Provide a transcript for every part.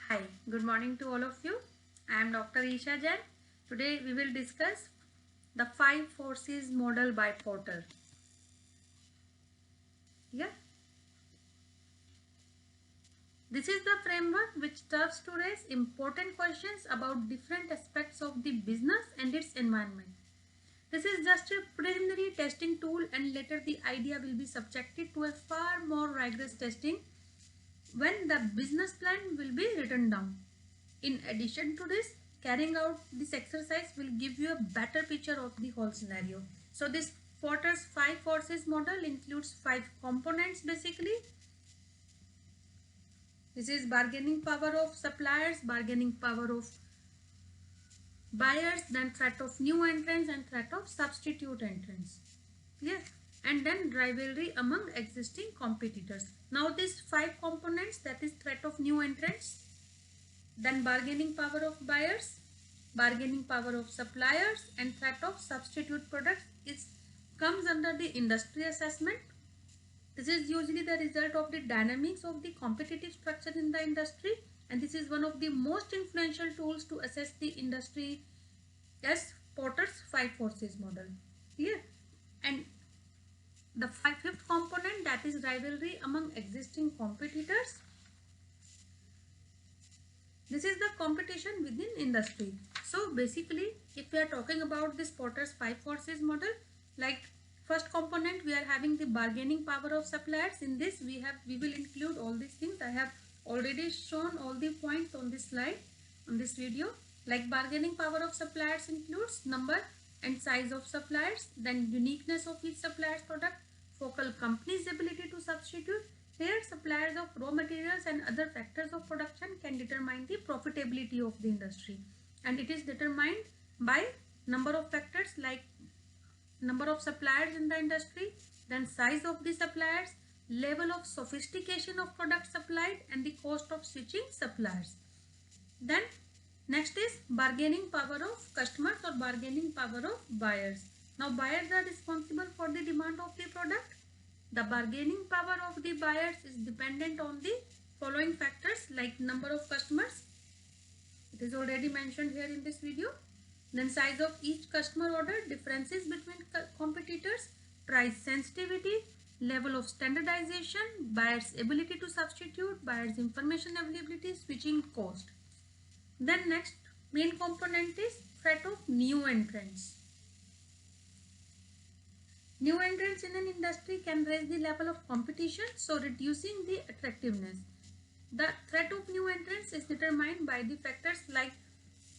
Hi, good morning to all of you. I am Dr. Isha Jain. Today we will discuss the 5 forces model by Porter. Yeah. This is the framework which serves to raise important questions about different aspects of the business and its environment. This is just a preliminary testing tool, and later the idea will be subjected to a far more rigorous testing when the business plan will be written down. In addition to this, carrying out this exercise will give you a better picture of the whole scenario. So this Porter's 5 forces model includes 5 components basically. This is bargaining power of suppliers, bargaining power of buyers, then threat of new entrants and threat of substitute entrants. Yes, and then rivalry among existing competitors. Now these 5 components, that is threat of new entrants, then bargaining power of buyers, bargaining power of suppliers, and threat of substitute products comes under the industry assessment. This is usually the result of the dynamics of the competitive structure in the industry, and this is one of the most influential tools to assess the industry as Porter's 5 forces model. Here, and the fifth component, that is rivalry among existing competitors. This is the competition within industry. So basically, if we are talking about this Porter's 5 forces model, like first component, we are having the bargaining power of suppliers. In this, we will include all these things. I have already shown all the points on this slide, on this video. Like bargaining power of suppliers includes number and size of suppliers, then uniqueness of each supplier's product, focal company's ability to substitute. Here, suppliers of raw materials and other factors of production can determine the profitability of the industry, and it is determined by number of factors like number of suppliers in the industry, then size of the suppliers, level of sophistication of products supplied, and the cost of switching suppliers. Then next is bargaining power of customers or bargaining power of buyers. Now buyers are responsible for the demand of the product. The bargaining power of the buyers is dependent on the following factors like number of customers. It is already mentioned here in this video. Then size of each customer order, differences between competitors, price sensitivity, level of standardization, buyer's ability to substitute, buyer's information availability, switching cost. Then next main component is threat of new entrants. New entrants in an industry can raise the level of competition, so reducing the attractiveness. The threat of new entrants is determined by the factors like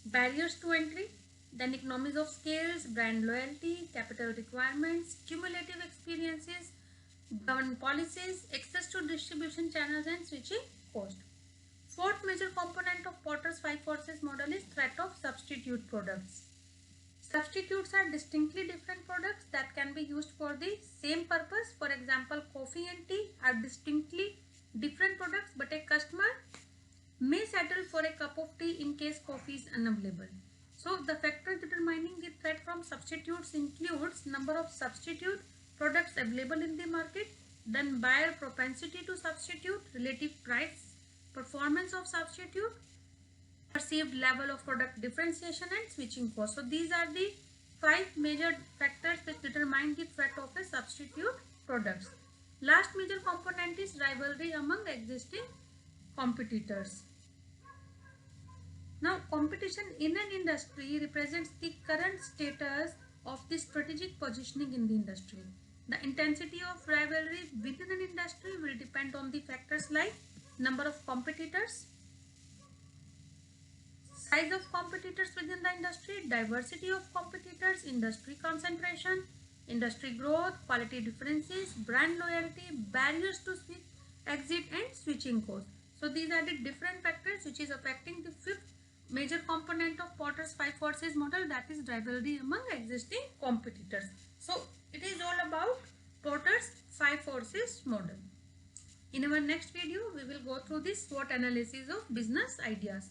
barriers to entry, then economies of scales, brand loyalty, capital requirements, cumulative experiences, government policies, access to distribution channels, and switching cost. Fourth major component of Porter's 5 forces model is threat of substitute products. Substitutes are distinctly different products that can be used for the same purpose. For example, coffee and tea are distinctly different products, but a customer may settle for a cup of tea in case coffee is unavailable. So the factors determining the threat from substitutes includes number of substitute products available in the market, then buyer propensity to substitute, relative price performance of substitute, perceived level of product differentiation, and switching cost. So these are the 5 major factors which determine the threat of a substitute products. Last major component is rivalry among existing competitors. Now, competition in an industry represents the current status of the strategic positioning in the industry. The intensity of rivalry within an industry will depend on the factors like number of competitors, size of competitors within the industry, diversity of competitors, industry concentration, industry growth, quality differences, brand loyalty, barriers to exit, and switching cost. So these are the different factors which is affecting the fifth major component of Porter's 5 forces model, that is rivalry among existing competitors. So it is all about Porter's 5 forces model. In our next video, we will go through the SWOT analysis of business ideas.